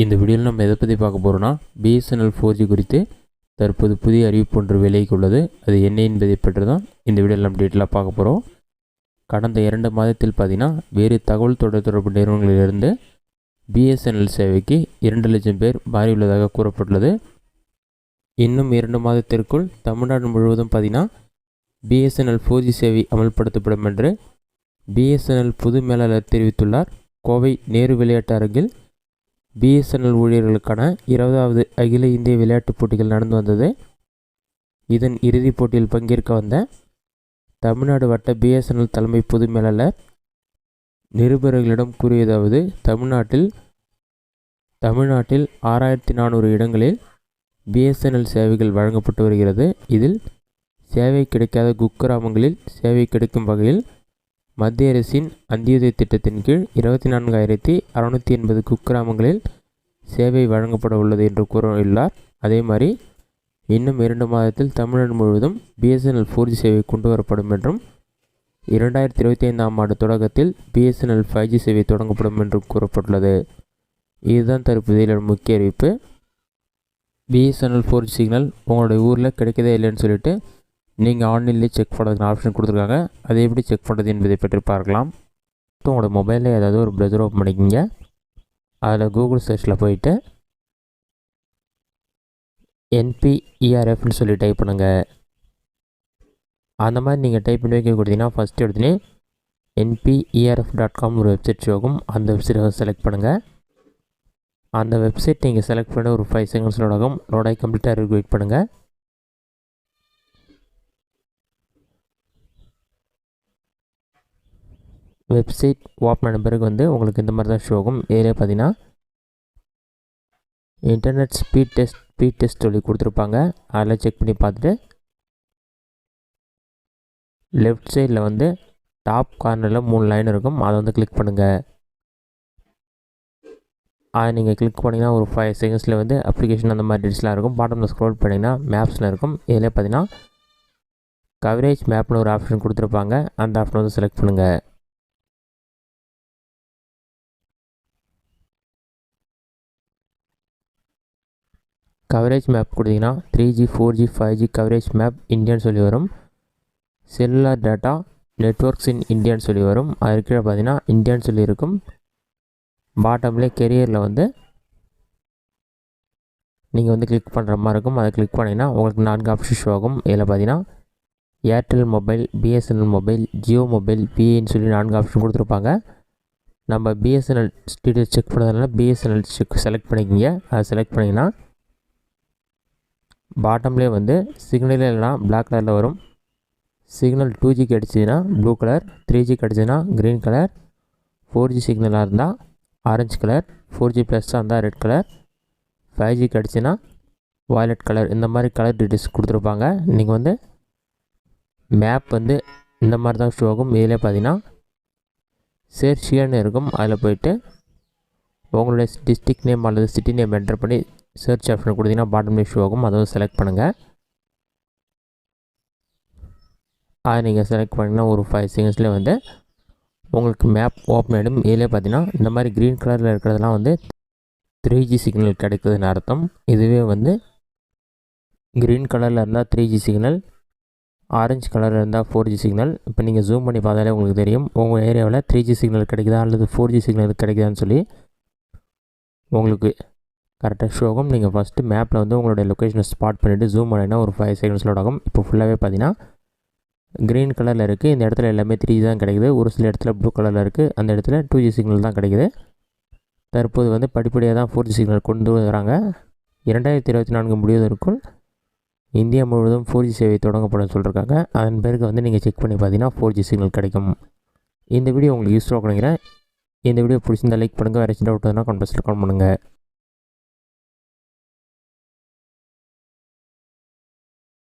இந்த வீடியோவில் நம்ம எதை பற்றி பார்க்க போகிறோன்னா பிஎஸ்என்எல் 4G குறித்து தற்போது புதிய அறிவிப்பு ஒன்று விலைக்கு உள்ளது. அது என்ன என்பதை பற்றி தான் இந்த வீடியோவில் நம்ம டீட்டெயிலாக பார்க்க போகிறோம். கடந்த 2 மாதத்தில் பார்த்தீங்கன்னா வேறு தகவல் தொடர்பு நிறுவனங்களிலிருந்து பிஎஸ்என்எல் சேவைக்கு 2 லட்சம் பேர் மாறியுள்ளதாக கூறப்பட்டுள்ளது. இன்னும் 2 மாதத்திற்குள் தமிழ்நாடு முழுவதும் பார்த்தீங்கன்னா பிஎஸ்என்எல் 4G சேவை அமல்படுத்தப்படும் என்று பிஎஸ்என்எல் பொது மேலாளர் தெரிவித்துள்ளார். கோவை நேரு விளையாட்டு அரங்கில் பிஎஸ்என்எல் ஊழியர்களுக்கான 20வது அகில இந்திய விளையாட்டுப் போட்டிகள் நடந்து வந்தது. இதன் இறுதிப் போட்டியில் பங்கேற்க வந்த தமிழ்நாடு வட்ட பிஎஸ்என்எல் தலைமை பொது மேலாளர் நிருபர்களிடம் கூறியதாவது, தமிழ்நாட்டில் 6400 இடங்களில் பிஎஸ்என்எல் சேவைகள் வழங்கப்பட்டு வருகிறது. இதில் சேவை கிடைக்காத குக்கிராமங்களில் சேவை கிடைக்கும் வகையில் மத்திய அரசின் அந்தியோதய திட்டத்தின் கீழ் 24,680 குக்கிராமங்களில் சேவை வழங்கப்பட உள்ளது என்று கூறியுள்ளார். அதே மாதிரி இன்னும் 2 மாதத்தில் தமிழ்நாடு முழுவதும் பிஎஸ்என்எல் 4G சேவை கொண்டு வரப்படும் என்றும் 2025ஆம் ஆண்டு தொடக்கத்தில் பிஎஸ்என்எல் 5G சேவை தொடங்கப்படும் என்றும் கூறப்பட்டுள்ளது. இதுதான் தற்போதைய முக்கிய அறிவிப்பு. பிஎஸ்என்எல் 4G சிக்னல் உங்களுடைய ஊரில் கிடைக்கதே இல்லைன்னு சொல்லிட்டு நீங்கள் ஆன்லைன்லேயே செக் பண்ணுறதுக்கு ஆப்ஷன் கொடுத்துருக்காங்க. அதை எப்படி செக் பண்ணுறது என்பதை பற்றி பார்க்கலாம். உங்களோட மொபைலில் ஏதாவது ஒரு ப்ரௌசர் ஓப்பன் பண்ணிக்கிங்க. அதில் கூகுள் சர்ச்சில் போயிட்டு NPERFன்னு சொல்லி டைப் பண்ணுங்கள். அந்த மாதிரி நீங்கள் டைப் பண்ணி வைக்க கொடுத்தீங்கன்னா ஃபஸ்ட்டு எடுத்துனே NPERF.com ஒரு வெப்சைட் ஷோகும். அந்த வெப்சைட்டை செலக்ட் பண்ணுங்கள். அந்த வெப்சைட் நீங்கள் செலக்ட் பண்ண ஒரு 5 செகண்ட்ஸ் லோடாகும். லோடாகி கம்ப்ளீட்டாக இருக்கு, வெயிட் பண்ணுங்கள். வெப்சைட் ஓப்பன் ஆன பிறகு உங்களுக்கு இந்த மாதிரி தான் ஷோ ஆகும். இதில் பார்த்தீங்கன்னா இன்டர்நெட் ஸ்பீட் டெஸ்ட் சொல்லி கொடுத்துருப்பாங்க. அதில் செக் பண்ணி பார்த்துட்டு லெஃப்ட் சைடில் டாப் கார்னரில் 3 லைன் இருக்கும். அதை கிளிக் பண்ணுங்கள். அதை நீங்கள் கிளிக் பண்ணிங்கன்னா ஒரு 5 செகண்ட்ஸில் அப்ளிகேஷன் அந்த மாதிரி டீட்டெயில்ஸ்லாம் இருக்கும். பாட்டமில் ஸ்க்ரோல் பண்ணிங்கன்னா மேப்ஸில் இருக்கும். இதில் பார்த்தீங்கன்னா கவரேஜ் மேப்னு ஒரு ஆப்ஷன் கொடுத்துருப்பாங்க. அந்த ஆப்ஷன் செலக்ட் பண்ணுங்கள். கவரேஜ் மேப் கொடுத்தீங்கன்னா 3G 4G 5G coverage map இந்தியான்னு சொல்லி வரும். செல்லுலார் டேட்டா நெட்வொர்க்ஸ் இன் இந்தியான்னு சொல்லி வரும். அது கீழே பார்த்தீங்கன்னா இந்தியான்னு சொல்லி இருக்கும். பாட்டம்லேயே கெரியரில் நீங்கள் கிளிக் பண்ணுற மாதிரி இருக்கும். அதை கிளிக் பண்ணிங்கன்னா உங்களுக்கு 4 ஆப்ஷன் ஷோ ஆகும். இதில் பார்த்தீங்கன்னா Airtel mobile, BSNL mobile, Jio mobile, பிஏன்னு சொல்லி 4 ஆப்ஷன் கொடுத்துருப்பாங்க. நம்ம பிஎஸ்என்எல் டீட்டெயில்ஸ் செக் பண்ணுறதுனால பிஎஸ்என்எல் செலக்ட் பண்ணிக்கிங்க. அதை செலக்ட் பண்ணிங்கன்னா பாட்டம்லேயே சிக்னல் இல்லைனா பிளாக் கலரில் வரும். சிக்னல் 2G கிடச்சிதுன்னா ப்ளூ கலர், 3G கிடச்சிதுன்னா க்ரீன் கலர், 4G சிக்னலாக இருந்தால் ஆரஞ்சு கலர், 4G ப்ளஸ்ஸாக இருந்தால் ரெட் கலர், 5G கிடச்சின்னா வயலட் கலர். இந்த மாதிரி கலர் டீட்டெயில்ஸ் கொடுத்துருப்பாங்க. நீங்கள் மேப் இந்த மாதிரி தான் ஷோ ஆகும். இதில் பார்த்தீங்கன்னா சர்ச்னு இருக்கும். அதில் போய்ட்டு உங்களுடைய டிஸ்ட்ரிக்ட் நேம் அல்லது சிட்டி நேம் என்டர் பண்ணி சர்ச் ஆப்ஷன் கொடுத்தீங்கன்னா பாட்டம்லேயே ஷோ ஆகும். அதை செலக்ட் பண்ணுங்கள். அதை நீங்கள் செலக்ட் பண்ணிங்கன்னா ஒரு 5 செகண்ட்ஸில் உங்களுக்கு மேப் ஓப்பன் ஆகிடும். இதிலே பார்த்தீங்கன்னா இந்த மாதிரி க்ரீன் கலரில் இருக்கிறதெல்லாம் 3G சிக்னல் கிடைக்குதுன்னு அர்த்தம். இதுவே க்ரீன் கலரில் இருந்தால் 3G சிக்னல், ஆரஞ்சு கலரில் இருந்தால் 4G சிக்னல். இப்போ நீங்கள் ஜூம் பண்ணி பார்த்தாலே உங்களுக்கு தெரியும் உங்கள் ஏரியாவில் 3G சிக்னல் கிடைக்குதா அல்லது 4G சிக்னல் கிடைக்குதான்னு சொல்லி உங்களுக்கு கரெக்டாக ஷோ ஆகும். நீங்கள் ஃபஸ்ட்டு மேப்பில் உங்களுடைய லொக்கேஷனை ஸ்பாட் பண்ணிவிட்டு ஜூம் பண்ணிங்கன்னா ஒரு 5 செகண்ட்ஸ் லோட் ஆகும். இப்போ ஃபுல்லாகவே பார்த்தீங்கன்னா க்ரீன் கலரில் இருக்குது. இந்த இடத்துல எல்லாமே 3G தான் கிடைக்குது. ஒரு சில இடத்துல ப்ளூ கலரில் இருக்குது. அந்த இடத்துல 2G சிக்னல் தான் கிடைக்குது. தற்போது படிப்படியாக தான் 4G சிக்னல் கொண்டு வராங்க. 2024 முடிவதற்குள் இந்தியா முழுவதும் 4G சேவை தொடங்கப்படும் சொல்லியிருக்காங்க. அதன் பிறகு நீங்கள் செக் பண்ணி பார்த்தீங்கன்னா 4G சிக்னல் கிடைக்கும். இந்த வீடியோ உங்களுக்கு யூஸ்ஃபுல்லாக நினைக்கிறேன். இந்த வீடியோ பிடிச்சிருந்தால் லைக் பண்ணுங்கள். வேறு ஏதாச்சும் டவுட் இருந்தால் கமெண்ட் பாக்ஸில் கமெண்ட் பண்ணுங்கள்.